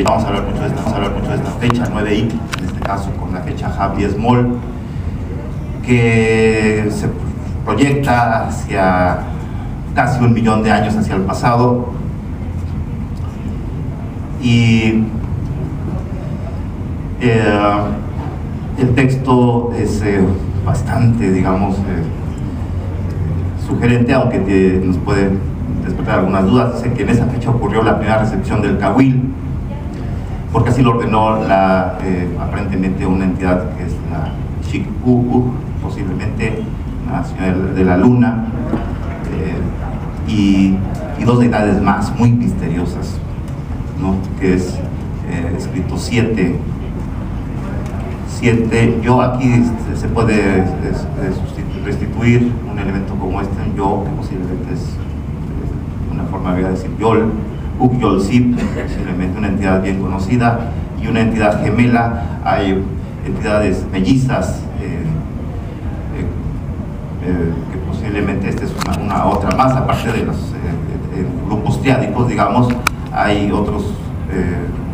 Vamos a hablar mucho de esta fecha, 9 IC, en este caso con la fecha Happy Small, que se proyecta hacia casi 1 millón de años hacia el pasado. Y el texto es bastante, digamos, sugerente, aunque nos puede despertar algunas dudas. Dice que en esa fecha ocurrió la primera recepción del Cahuil, porque así lo ordenó aparentemente una entidad que es la Xicuu, posiblemente una señora de la luna, y dos deidades más muy misteriosas, ¿no? Que es escrito 7. Yo aquí se puede restituir un elemento como este, un yo, que posiblemente es una forma de decir yol, Uk-Yol-Sip, posiblemente una entidad bien conocida, y una entidad gemela. Hay entidades mellizas, que posiblemente esta es una otra más, aparte de los grupos triádicos, digamos. Hay otros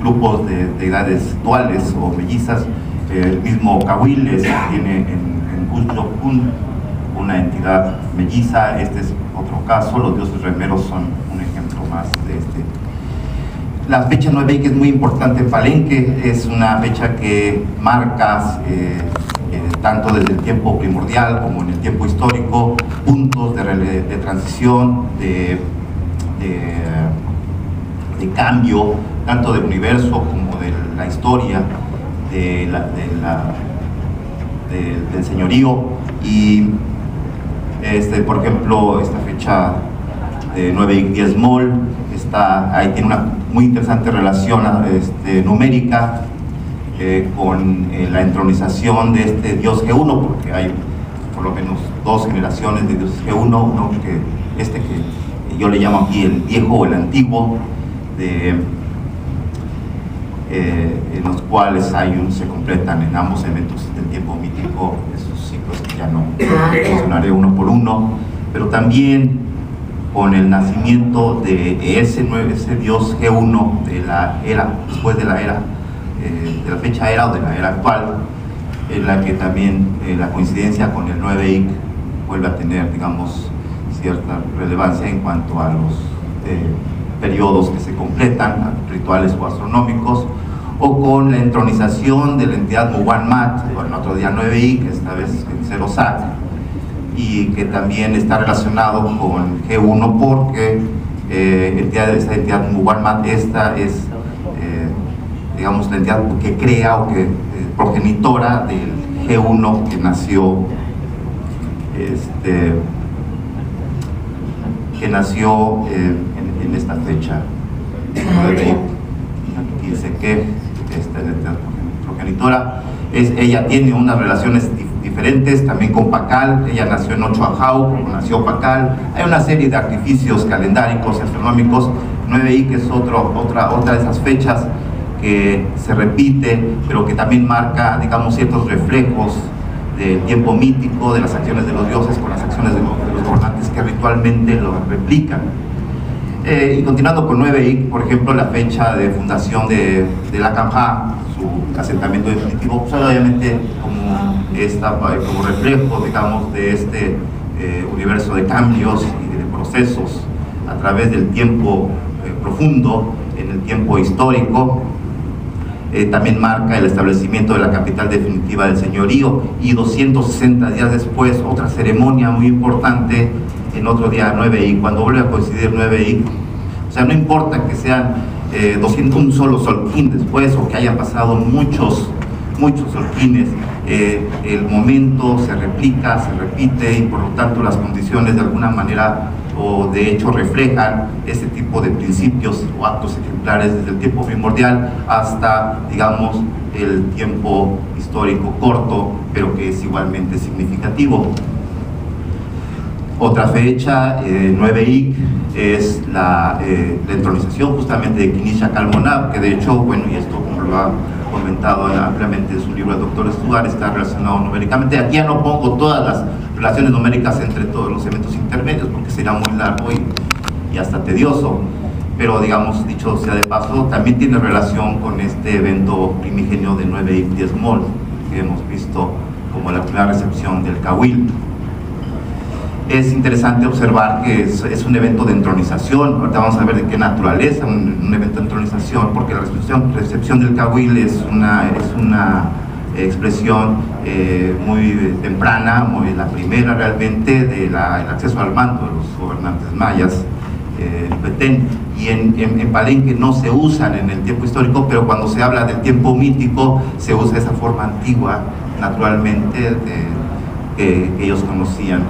grupos de deidades duales o mellizas. El mismo Cahuil tiene en Kush-Yok-Kun una entidad melliza. Este es otro caso. Los dioses remeros son un ejemplo más de este. La fecha 9 que es muy importante en Palenque, es una fecha que marca tanto desde el tiempo primordial como en el tiempo histórico puntos de transición, de cambio, tanto del universo como de la historia, del señorío. Y por ejemplo, esta fecha de 9 y 10 Mol ahí tiene una muy interesante relación numérica con la entronización de este dios G1, porque hay por lo menos 2 generaciones de dioses G1, uno que yo le llamo aquí el viejo o el antiguo, en los cuales se completan en ambos eventos del tiempo mítico esos ciclos que ya no mencionaré uno por uno, pero también con el nacimiento de ese dios G1 de la era, después de la era, de la fecha era o de la era actual, en la que también la coincidencia con el 9 IC vuelve a tener, digamos, cierta relevancia en cuanto a los periodos que se completan, rituales o astronómicos, o con la entronización de la entidad Muguan-Mat, o en otro día 9i, que esta vez en 0 Sac, y que también está relacionado con G1 porque esta entidad Muguan-Mat, esta es, digamos, la entidad que crea o que progenitora del G1 que nació en esta fecha. Dice que esta entidad progenitora ella tiene unas relaciones diferentes también con Pacal. Ella nació en 8 Ajau, como nació Pacal. Hay una serie de artificios calendáricos y astronómicos. 9i, que es otra de esas fechas que se repite, pero que también marca, digamos, ciertos reflejos del tiempo mítico, de las acciones de los dioses con las acciones de los gobernantes que ritualmente lo replican. Y continuando con 9i, por ejemplo, la fecha de fundación de la Canja, su asentamiento definitivo, pues obviamente como reflejo, digamos, de este universo de cambios y de procesos a través del tiempo profundo, en el tiempo histórico. También marca el establecimiento de la capital definitiva del señorío, y 260 días después otra ceremonia muy importante en otro día 9i, cuando vuelve a coincidir 9i. O sea, no importa que sean un solo solquín después o que hayan pasado muchos solquines, el momento se replica, se repite, y por lo tanto las condiciones de alguna manera o de hecho reflejan este tipo de principios o actos ejemplares desde el tiempo primordial hasta, digamos, el tiempo histórico corto, pero que es igualmente significativo. Otra fecha, 9i, es la entronización justamente de Kinisha Kalmonab, que de hecho, bueno, y esto como lo ha comentado ampliamente en su libro el doctor Stuart, está relacionado numéricamente. Aquí ya no pongo todas las relaciones numéricas entre todos los eventos intermedios porque sería muy largo y hasta tedioso, pero digamos, dicho sea de paso, también tiene relación con este evento primigenio de 9 Mol, que hemos visto como la primera recepción del Cahuil. Es interesante observar que es un evento de entronización. Ahorita vamos a ver de qué naturaleza un evento de entronización, porque la recepción del Cahuil es una expresión muy temprana, la primera realmente del acceso al mando de los gobernantes mayas en Petén. Y en Palenque no se usan en el tiempo histórico, pero cuando se habla del tiempo mítico se usa esa forma antigua, naturalmente, que ellos conocían.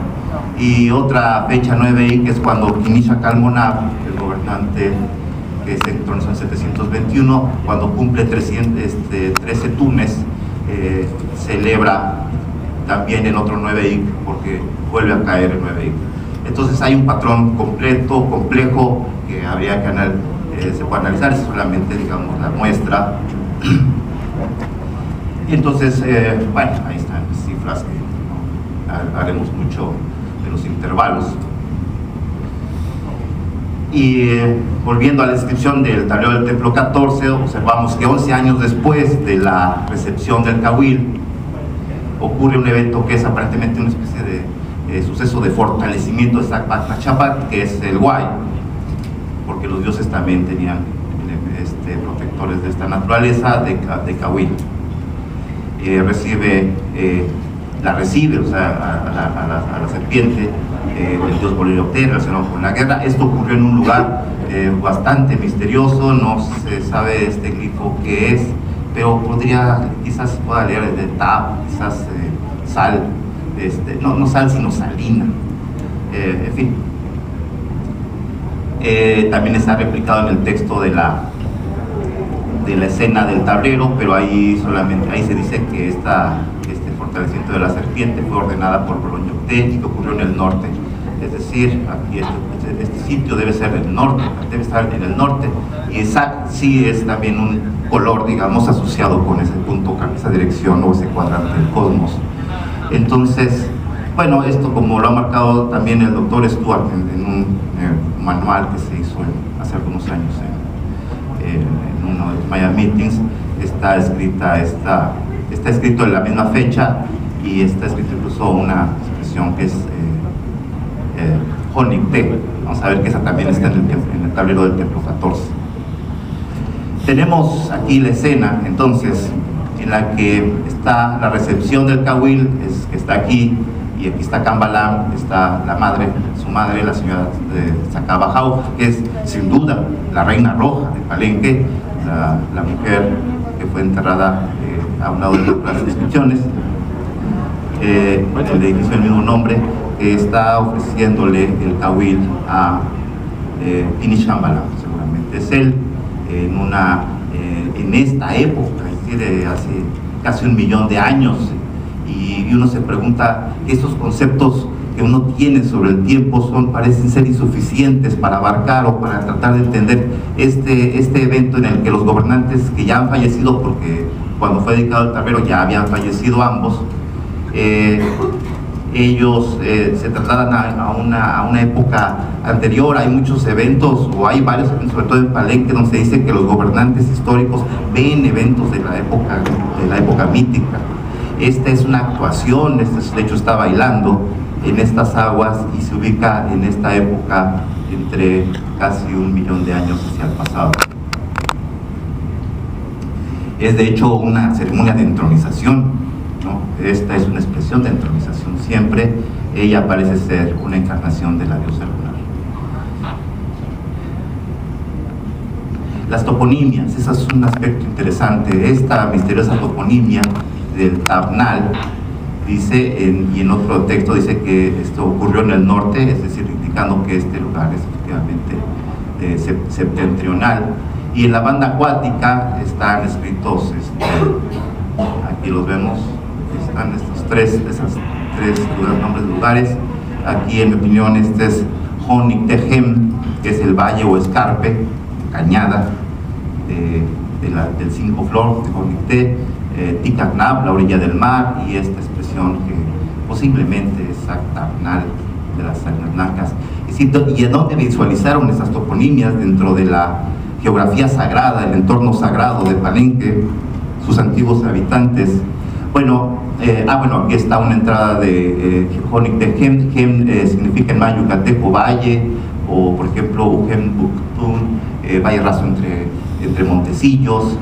Y otra fecha 9i, que es cuando Quinisha Calmonab, el gobernante que se entronizó en 721, cuando cumple 13 tunes, celebra también en otro 9i, porque vuelve a caer el 9i. Entonces hay un patrón complejo, que habría que se puede analizar, es solamente, digamos, la muestra. Y entonces, bueno, ahí están las cifras, que no haremos mucho de los intervalos. Y volviendo a la descripción del tablero del templo 14, observamos que 11 años después de la recepción del Cahuil ocurre un evento que es aparentemente una especie de suceso de fortalecimiento de Sacpac-Nachapac, que es el Huay, porque los dioses también tenían protectores de esta naturaleza, de Cahuil. Recibe, o sea, a la serpiente, el dios Bolirocté, relacionado con la guerra. Esto ocurrió en un lugar bastante misterioso, no se sabe este glifo qué es, pero quizás pueda leer de Tab, quizás sal, no sal, sino salina, en fin. También está replicado en el texto de la escena del tablero, pero ahí se dice que este fortalecimiento de la serpiente fue ordenada por Bolirocté y que ocurrió en el norte. Es decir, aquí este sitio debe ser el norte, debe estar en el norte, y Sac sí es también un color, digamos, asociado con ese punto, esa dirección o ese cuadrante del cosmos. Entonces, bueno, esto, como lo ha marcado también el doctor Stuart en un manual que se hizo hace algunos años en uno de los Maya Meetings, está escrito en la misma fecha, y está escrito incluso una expresión que es Honicté. Vamos a ver que esa también está en el tablero del templo 14. Tenemos aquí la escena, entonces, en la que está la recepción del Cahuil, que está aquí, y aquí está Cambalam, está su madre, la señora de Sacabajau, que es sin duda la reina roja de Palenque, la mujer que fue enterrada a un lado de las inscripciones, el edificio del mismo nombre, que está ofreciéndole el Cahuil a Inishambala, seguramente es él, en esta época, es decir, hace casi 1 millón de años, y uno se pregunta, estos conceptos que uno tiene sobre el tiempo parecen ser insuficientes para abarcar o para tratar de entender este evento en el que los gobernantes que ya han fallecido, porque cuando fue dedicado el tablero ya habían fallecido ambos, ellos se trasladan a una época anterior. Hay muchos eventos, o hay varios eventos, sobre todo en Palenque, donde se dice que los gobernantes históricos ven eventos de la época mítica. Esta es una actuación, de hecho está bailando en estas aguas y se ubica en esta época entre casi 1 millón de años hacia el pasado. Es de hecho una ceremonia de entronización, ¿no? Esta es una expresión de entronización siempre. Ella parece ser una encarnación de la diosa lunar. Las toponimias, ese es un aspecto interesante. Esta misteriosa toponimia del Tabnal dice, y en otro texto dice que esto ocurrió en el norte, es decir, indicando que este lugar es efectivamente septentrional. Y en la banda acuática están escritos, aquí los vemos, están esos tres nombres de lugares. Aquí, en mi opinión, este es Honictehem, que es el valle o escarpe, cañada del 5 flor de Honicté, Ticacnab, la orilla del mar, y esta expresión que posiblemente es Sactabnal, de las salinas blancas. Es y en dónde visualizaron esas toponimias dentro de la geografía sagrada, el entorno sagrado de Palenque, sus antiguos habitantes. Bueno, aquí está una entrada de Jónic de Gem. Gem significa en maya yucateco valle, o por ejemplo Ujem Buctún, valle raso entre montecillos,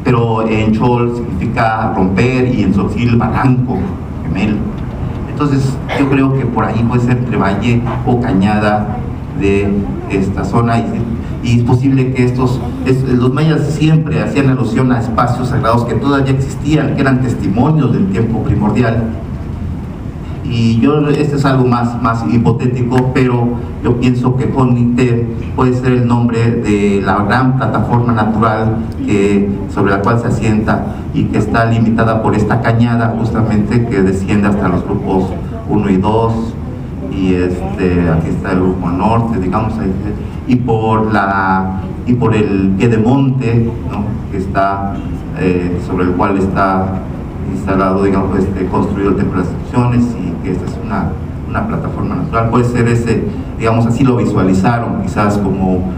pero en chol significa romper, y en tzotzil barranco, gemel. Entonces yo creo que por ahí puede ser entre valle o cañada de esta zona, y es posible que los mayas siempre hacían alusión a espacios sagrados que todavía existían, que eran testimonios del tiempo primordial. Y este es algo más hipotético, pero yo pienso que Jónic puede ser el nombre de la gran plataforma natural sobre la cual se asienta, y que está limitada por esta cañada justamente que desciende hasta los grupos 1 y 2, y aquí está el grupo norte, digamos, y por el pie de monte, ¿no?, que está sobre el cual está instalado, digamos, construido el templo de las Instrucciones, y que esta es una plataforma natural. Puede ser ese, digamos, así lo visualizaron, quizás como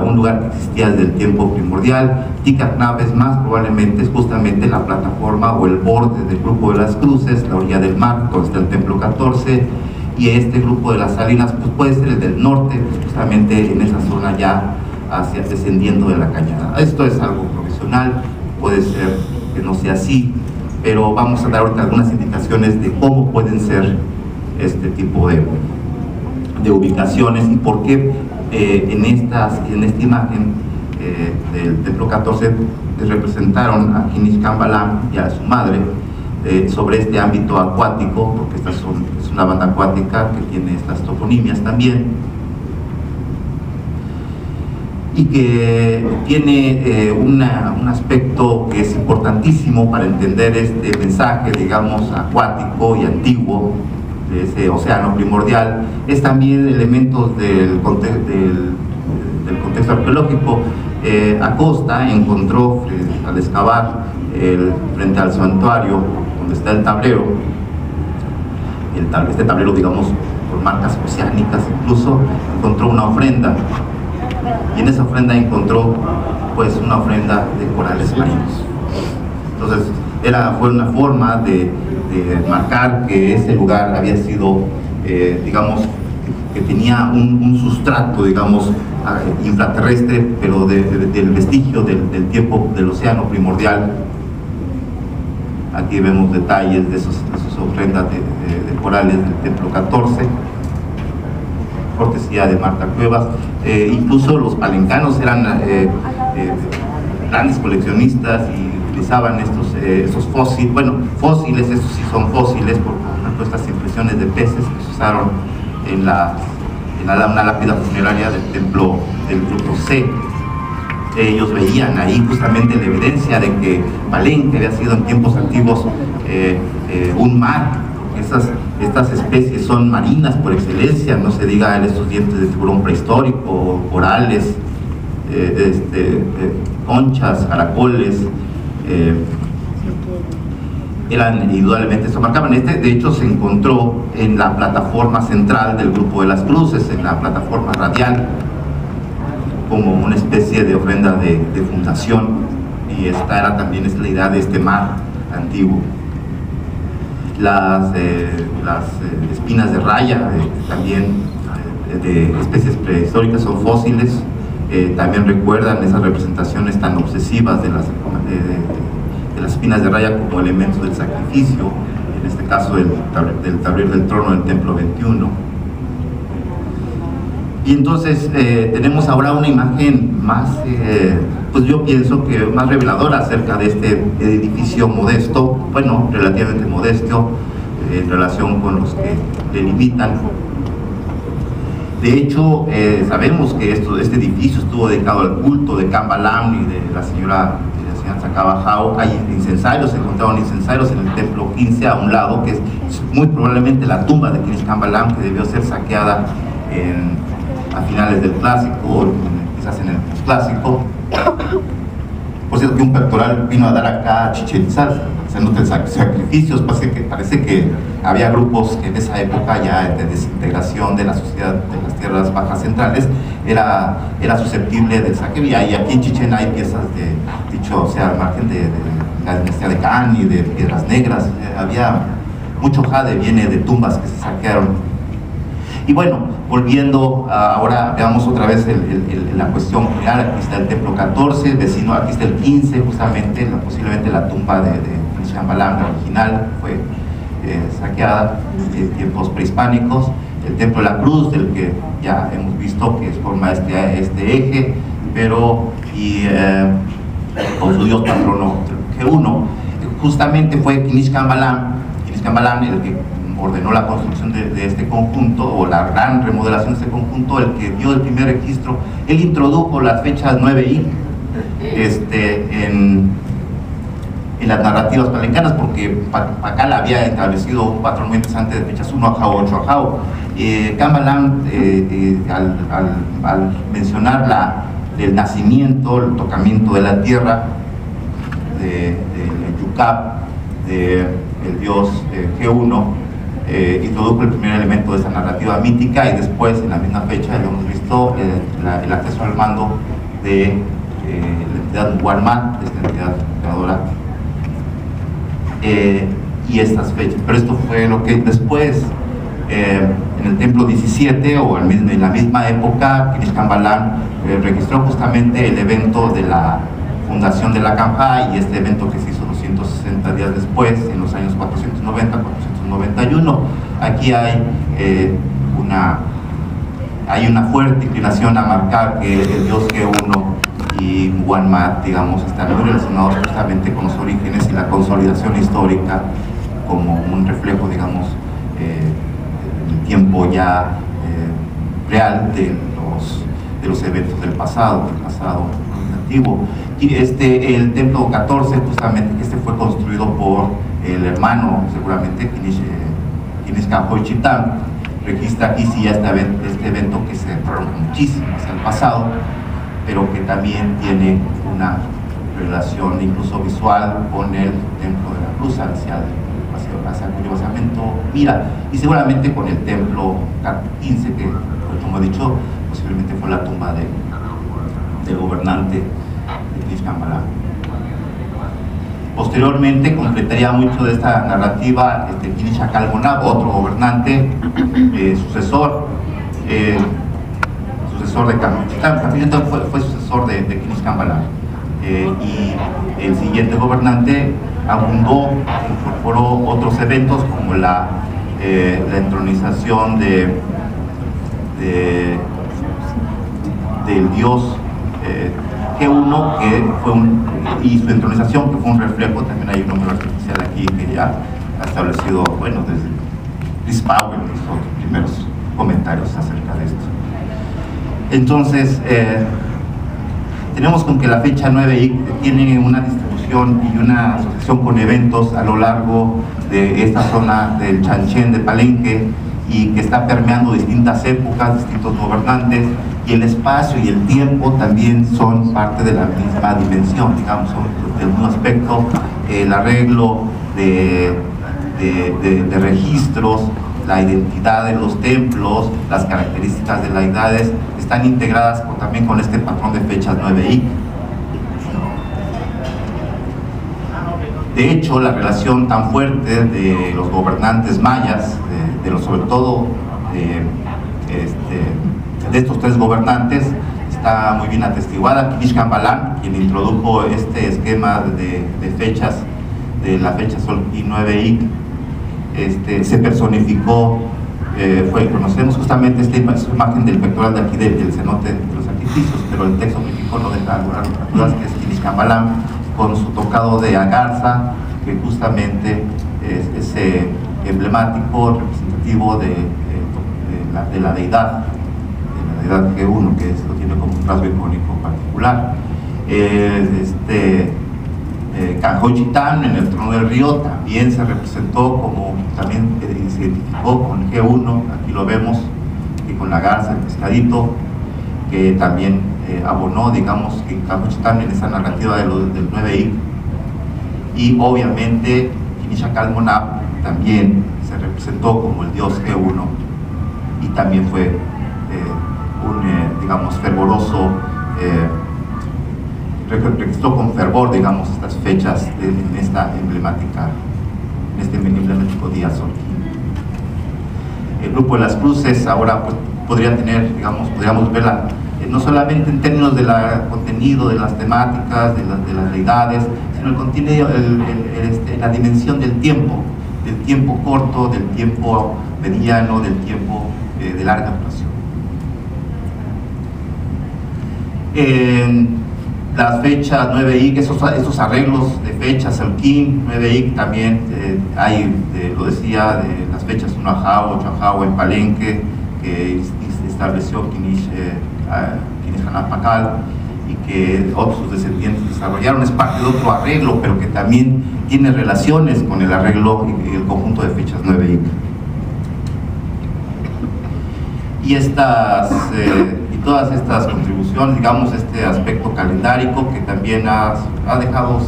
un lugar que existía desde el tiempo primordial. Ticacnab es más probablemente es justamente la plataforma o el borde del grupo de las Cruces, la orilla del mar, donde está el templo 14, y este grupo de las Salinas pues puede ser el del norte, justamente en esa zona ya descendiendo de la cañada. Esto es algo provisional, puede ser que no sea así, pero vamos a dar ahorita algunas indicaciones de cómo pueden ser este tipo de ubicaciones, y por qué en esta imagen del templo 14 representaron a Kinishkan Balam y a su madre sobre este ámbito acuático, porque es una banda acuática que tiene estas toponimias también, y que tiene un aspecto que es importantísimo para entender este mensaje, digamos, acuático y antiguo de ese océano primordial. Es también elementos del contexto arqueológico. Acosta encontró, al excavar frente al santuario donde está el tablero, este tablero, digamos, por marcas oceánicas incluso, encontró una ofrenda, y en esa ofrenda encontró pues una ofrenda de corales marinos. Entonces fue una forma de marcar que ese lugar había sido, digamos, que tenía un sustrato, digamos, infraterrestre, pero del vestigio del tiempo del océano primordial. Aquí vemos detalles de esas ofrendas de corales del templo 14, cortesía de Marta Cuevas. Incluso los palencanos eran grandes coleccionistas y utilizaban estos fósiles, estos sí son fósiles, por ejemplo estas impresiones de peces que se usaron en una lápida funeraria del templo del grupo C. Ellos veían ahí justamente la evidencia de que Palenque había sido en tiempos antiguos un mar. Estas especies son marinas por excelencia, no se diga en estos dientes de tiburón prehistórico, corales, conchas, caracoles, eran indudablemente, eso marcaban. De hecho se encontró en la plataforma central del grupo de las Cruces, en la plataforma radial, como una especie de ofrenda de fundación, y esta también es la idea de este mar antiguo. Las espinas de raya, también de especies prehistóricas, son fósiles. También recuerdan esas representaciones tan obsesivas de las espinas de raya como elementos del sacrificio, en este caso del tablero del trono del templo 21. Y entonces tenemos ahora una imagen más, pues yo pienso que más reveladora acerca de este edificio modesto, bueno, relativamente modesto, en relación con los que le limitan. De hecho, sabemos que este edificio estuvo dedicado al culto de Cambalam y de la señora Zacabajao. Hay incensarios, se encontraron incensarios en el templo 15 a un lado, que es muy probablemente la tumba de Kinish Cambalam, que debió ser saqueada a finales del clásico, quizás en el clásico. Por cierto, que un pectoral vino a dar acá a Chichén Itzá, haciendo sacrificios. Parece que había grupos que en esa época ya de desintegración de la sociedad de las tierras bajas centrales era susceptible del saqueo, y aquí en Chichén hay piezas dicho sea al margen de la dinastía de Can y de Piedras Negras. Había mucho jade, viene de tumbas que se saquearon. Y bueno, volviendo ahora, veamos otra vez la cuestión real. Aquí está el templo 14, vecino, aquí está el 15, justamente, posiblemente la tumba de Xambalán, la original, fue saqueada en tiempos prehispánicos. El templo de la Cruz, del que ya hemos visto que forma este eje, pero con su dios patrono G1, justamente fue Quinichcambalán el que ordenó la construcción de este conjunto, o la gran remodelación de este conjunto, el que dio el primer registro. Él introdujo las fechas 9i en las narrativas palencanas, porque Pacal había establecido un patrón muy interesante de fechas 1 ajao, 8 ajao. Cambalán, al mencionar el nacimiento, el tocamiento de la tierra, del Yucap, del dios G1, introdujo el primer elemento de esa narrativa mítica, y después, en la misma fecha, ya hemos visto el acceso al mando de la entidad Muguarmán, de esta entidad creadora, y estas fechas. Pero esto fue lo que después, en el templo 17, o en la misma época, Quinichcambalán registró justamente el evento de la fundación de la Campá, y este evento que se hizo 260 días después, en los años 490-491. Aquí hay una fuerte inclinación a marcar que el dios G1 y Muguarmán, digamos, están muy relacionados justamente con los orígenes y la consolidación histórica, como un reflejo, digamos, del tiempo ya real de los eventos del pasado antiguo. Y el templo 14, justamente, que fue construido por el hermano, seguramente, Quinichcampoichitán, registra aquí sí ya este evento que se prolonga muchísimo hacia el pasado, pero que también tiene una relación incluso visual con el templo de la Cruz, hacia cuyo basamento mira, y seguramente con el templo 15, que, como he dicho, posiblemente fue la tumba del gobernante de Quinichcambalán. Posteriormente completaría mucho de esta narrativa Quinichacalmonab, otro gobernante, sucesor de Campochitán. Campochitán fue sucesor de Quinichcambalán, y el siguiente gobernante abundó, incorporó otros eventos como la entronización del dios G1, que fue y su entronización, que fue un reflejo. También hay un número artificial aquí que ya ha establecido, bueno, desde Chris Powell y los primeros comentarios acerca de esto. Entonces, tenemos con que la fecha 9i tiene una distribución y una asociación con eventos a lo largo de esta zona del Chanchén de Palenque, y que está permeando distintas épocas, distintos gobernantes, y el espacio y el tiempo también son parte de la misma dimensión, digamos, son del mismo aspecto. El arreglo de registros, la identidad de los templos, las características de las deidades están integradas también con este patrón de fechas 9i. De hecho, la relación tan fuerte de los gobernantes mayas, sobre todo de estos tres gobernantes, está muy bien atestiguada. Quinichcambalán, quien introdujo este esquema de fechas, de la fecha Sol y 9i, se personificó, conocemos justamente esta imagen del pectoral de aquí, del cenote de los sacrificios, pero el texto mexicano no deja dudas que es Quinichcambalán, con su tocado de agarza, que justamente es ese emblemático, representativo de la deidad G1, que lo tiene como un rasgo icónico particular. Canjochitán, en el trono del río, también se representó como, también se identificó con G1, aquí lo vemos, y con la garza, el pescadito, que también abonó, digamos, que Canjochitán en esa narrativa del 9i. Y obviamente Quinichacalmonab también se se representó como el dios G1 y también fue digamos, fervoroso, registró con fervor, digamos, estas fechas en este emblemático día Solquín. El grupo de las cruces ahora pues, podría tener, digamos, podríamos verla no solamente en términos del contenido, de las temáticas, de las deidades, sino el contenido, la dimensión del tiempo corto, del tiempo mediano, del tiempo de larga duración. En las fechas 9I, esos arreglos de fechas, Solquín, 9I también hay, lo decía, de las fechas 1 Ajao, 8 Ajao en Palenque, que estableció Kinish Pacal y que otros descendientes desarrollaron. Es parte de otro arreglo, pero que también tiene relaciones con el arreglo y el conjunto de fechas 9I. Y todas estas contribuciones, digamos, este aspecto calendárico que también se ha dejado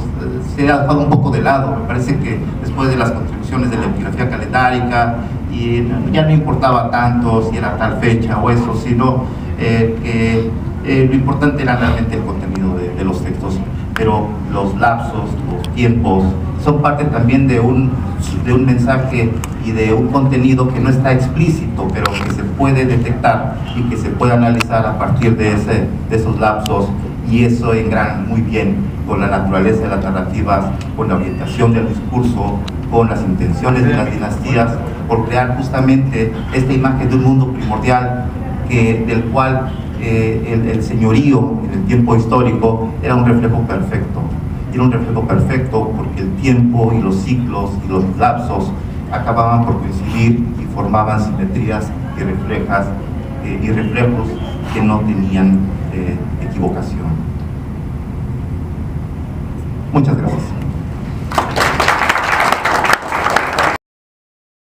un poco de lado. Me parece que después de las contribuciones de la epigrafía calendárica ya no importaba tanto si era tal fecha o eso, sino que lo importante era realmente el contenido de los textos, pero los lapsos, los tiempos, son parte también de un mensaje y de un contenido que no está explícito, pero que se puede detectar y que se puede analizar a partir de esos lapsos, y eso engrana muy bien con la naturaleza de las narrativas, con la orientación del discurso, con las intenciones de las dinastías, por crear justamente esta imagen de un mundo primordial del cual el señorío en el tiempo histórico era un reflejo perfecto. Era un reflejo perfecto porque el tiempo y los ciclos y los lapsos acababan por coincidir y formaban simetrías y reflejos que no tenían equivocación. Muchas gracias.